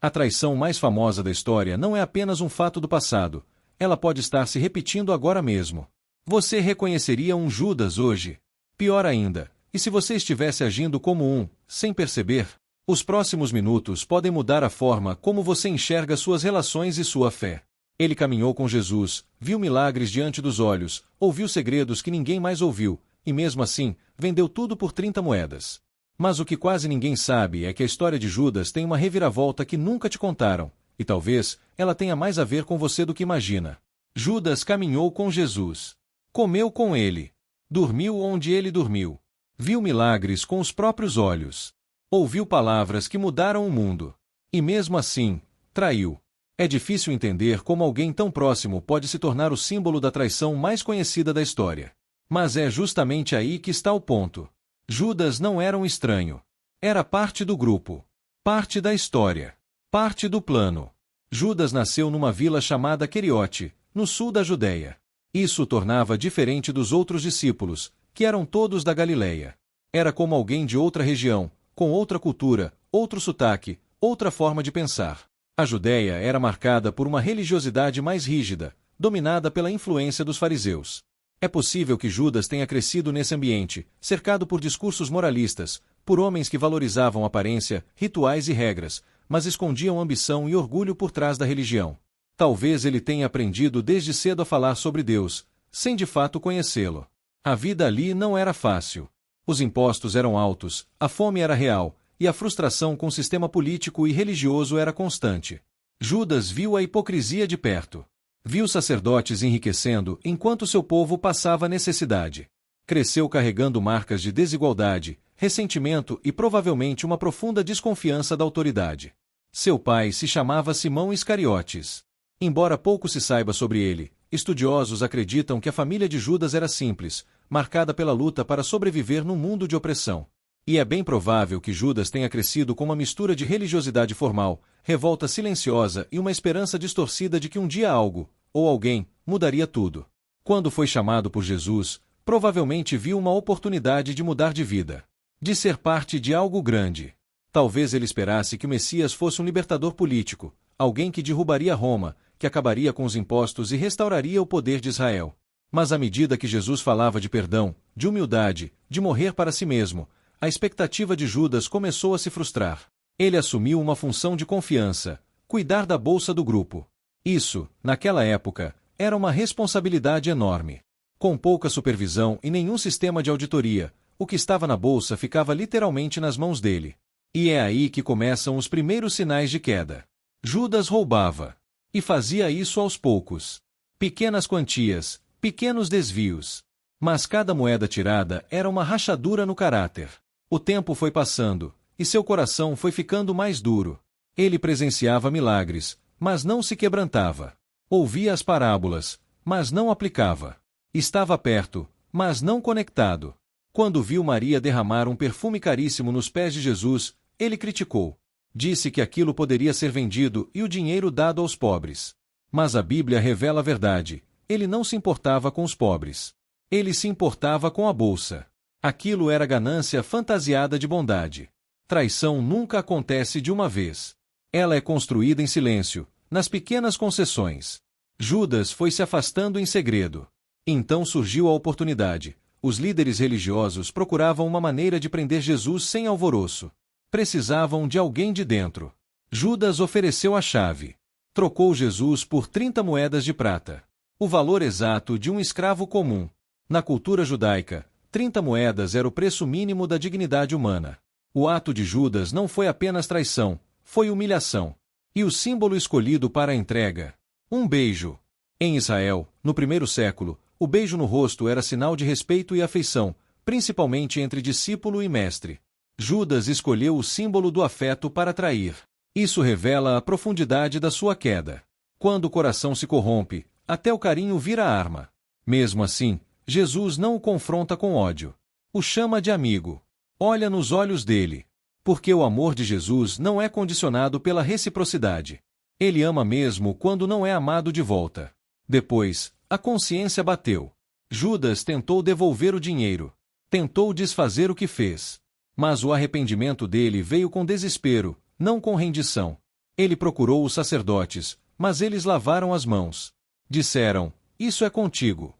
A traição mais famosa da história não é apenas um fato do passado, ela pode estar se repetindo agora mesmo. Você reconheceria um Judas hoje? Pior ainda, e se você estivesse agindo como um, sem perceber? Os próximos minutos podem mudar a forma como você enxerga suas relações e sua fé. Ele caminhou com Jesus, viu milagres diante dos olhos, ouviu segredos que ninguém mais ouviu, e mesmo assim, vendeu tudo por 30 moedas. Mas o que quase ninguém sabe é que a história de Judas tem uma reviravolta que nunca te contaram, e talvez ela tenha mais a ver com você do que imagina. Judas caminhou com Jesus. Comeu com ele. Dormiu onde ele dormiu. Viu milagres com os próprios olhos. Ouviu palavras que mudaram o mundo. E mesmo assim, traiu. É difícil entender como alguém tão próximo pode se tornar o símbolo da traição mais conhecida da história. Mas é justamente aí que está o ponto. Judas não era um estranho. Era parte do grupo. Parte da história. Parte do plano. Judas nasceu numa vila chamada Queriote, no sul da Judéia. Isso o tornava diferente dos outros discípulos, que eram todos da Galileia. Era como alguém de outra região, com outra cultura, outro sotaque, outra forma de pensar. A Judéia era marcada por uma religiosidade mais rígida, dominada pela influência dos fariseus. É possível que Judas tenha crescido nesse ambiente, cercado por discursos moralistas, por homens que valorizavam aparência, rituais e regras, mas escondiam ambição e orgulho por trás da religião. Talvez ele tenha aprendido desde cedo a falar sobre Deus, sem de fato conhecê-lo. A vida ali não era fácil. Os impostos eram altos, a fome era real, e a frustração com o sistema político e religioso era constante. Judas viu a hipocrisia de perto. Viu sacerdotes enriquecendo enquanto seu povo passava necessidade. Cresceu carregando marcas de desigualdade, ressentimento e provavelmente uma profunda desconfiança da autoridade. Seu pai se chamava Simão Iscariotes. Embora pouco se saiba sobre ele, estudiosos acreditam que a família de Judas era simples, marcada pela luta para sobreviver num mundo de opressão. E é bem provável que Judas tenha crescido com uma mistura de religiosidade formal, revolta silenciosa e uma esperança distorcida de que um dia algo, ou alguém, mudaria tudo. Quando foi chamado por Jesus, provavelmente viu uma oportunidade de mudar de vida. De ser parte de algo grande. Talvez ele esperasse que o Messias fosse um libertador político, alguém que derrubaria Roma, que acabaria com os impostos e restauraria o poder de Israel. Mas à medida que Jesus falava de perdão, de humildade, de morrer para si mesmo, a expectativa de Judas começou a se frustrar. Ele assumiu uma função de confiança, cuidar da bolsa do grupo. Isso, naquela época, era uma responsabilidade enorme. Com pouca supervisão e nenhum sistema de auditoria, o que estava na bolsa ficava literalmente nas mãos dele. E é aí que começam os primeiros sinais de queda. Judas roubava. E fazia isso aos poucos. Pequenas quantias, pequenos desvios. Mas cada moeda tirada era uma rachadura no caráter. O tempo foi passando, e seu coração foi ficando mais duro. Ele presenciava milagres, mas não se quebrantava. Ouvia as parábolas, mas não aplicava. Estava perto, mas não conectado. Quando viu Maria derramar um perfume caríssimo nos pés de Jesus, ele criticou. Disse que aquilo poderia ser vendido e o dinheiro dado aos pobres. Mas a Bíblia revela a verdade. Ele não se importava com os pobres. Ele se importava com a bolsa. Aquilo era ganância fantasiada de bondade. Traição nunca acontece de uma vez. Ela é construída em silêncio, nas pequenas concessões. Judas foi se afastando em segredo. Então surgiu a oportunidade. Os líderes religiosos procuravam uma maneira de prender Jesus sem alvoroço. Precisavam de alguém de dentro. Judas ofereceu a chave. Trocou Jesus por 30 moedas de prata. O valor exato de um escravo comum. Na cultura judaica, 30 moedas era o preço mínimo da dignidade humana. O ato de Judas não foi apenas traição, foi humilhação. E o símbolo escolhido para a entrega? Um beijo. Em Israel, no primeiro século, o beijo no rosto era sinal de respeito e afeição, principalmente entre discípulo e mestre. Judas escolheu o símbolo do afeto para trair. Isso revela a profundidade da sua queda. Quando o coração se corrompe, até o carinho vira arma. Mesmo assim, Jesus não o confronta com ódio. O chama de amigo. Olha nos olhos dele. Porque o amor de Jesus não é condicionado pela reciprocidade. Ele ama mesmo quando não é amado de volta. Depois, a consciência bateu. Judas tentou devolver o dinheiro. Tentou desfazer o que fez. Mas o arrependimento dele veio com desespero, não com rendição. Ele procurou os sacerdotes, mas eles lavaram as mãos. Disseram: "Isso é contigo."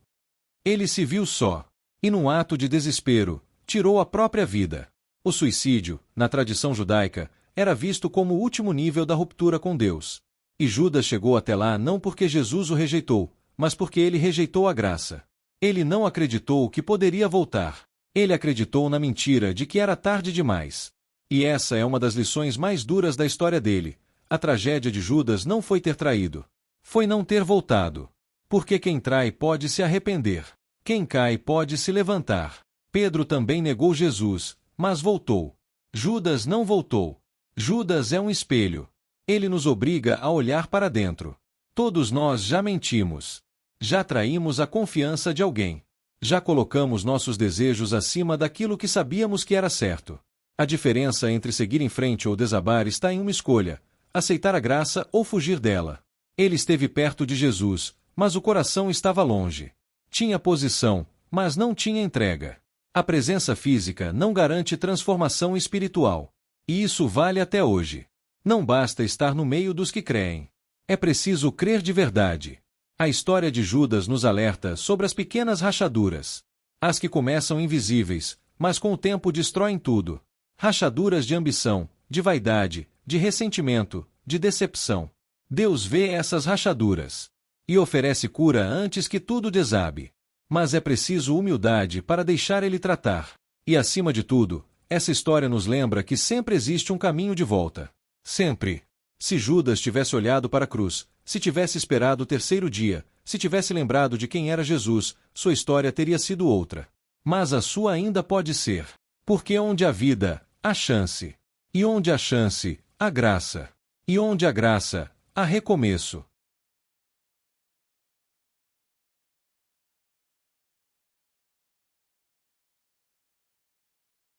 Ele se viu só. E num ato de desespero, tirou a própria vida. O suicídio, na tradição judaica, era visto como o último nível da ruptura com Deus. E Judas chegou até lá não porque Jesus o rejeitou, mas porque ele rejeitou a graça. Ele não acreditou que poderia voltar. Ele acreditou na mentira de que era tarde demais. E essa é uma das lições mais duras da história dele. A tragédia de Judas não foi ter traído. Foi não ter voltado. Porque quem trai pode se arrepender. Quem cai pode se levantar. Pedro também negou Jesus, mas voltou. Judas não voltou. Judas é um espelho. Ele nos obriga a olhar para dentro. Todos nós já mentimos. Já traímos a confiança de alguém. Já colocamos nossos desejos acima daquilo que sabíamos que era certo. A diferença entre seguir em frente ou desabar está em uma escolha: aceitar a graça ou fugir dela. Ele esteve perto de Jesus, mas o coração estava longe. Tinha posição, mas não tinha entrega. A presença física não garante transformação espiritual. E isso vale até hoje. Não basta estar no meio dos que creem. É preciso crer de verdade. A história de Judas nos alerta sobre as pequenas rachaduras. As que começam invisíveis, mas com o tempo destroem tudo. Rachaduras de ambição, de vaidade, de ressentimento, de decepção. Deus vê essas rachaduras e oferece cura antes que tudo desabe. Mas é preciso humildade para deixar Ele tratar. E acima de tudo, essa história nos lembra que sempre existe um caminho de volta. Sempre. Se Judas tivesse olhado para a cruz, se tivesse esperado o terceiro dia, se tivesse lembrado de quem era Jesus, sua história teria sido outra. Mas a sua ainda pode ser. Porque onde há vida, há chance. E onde há chance, há graça. E onde há graça, há recomeço.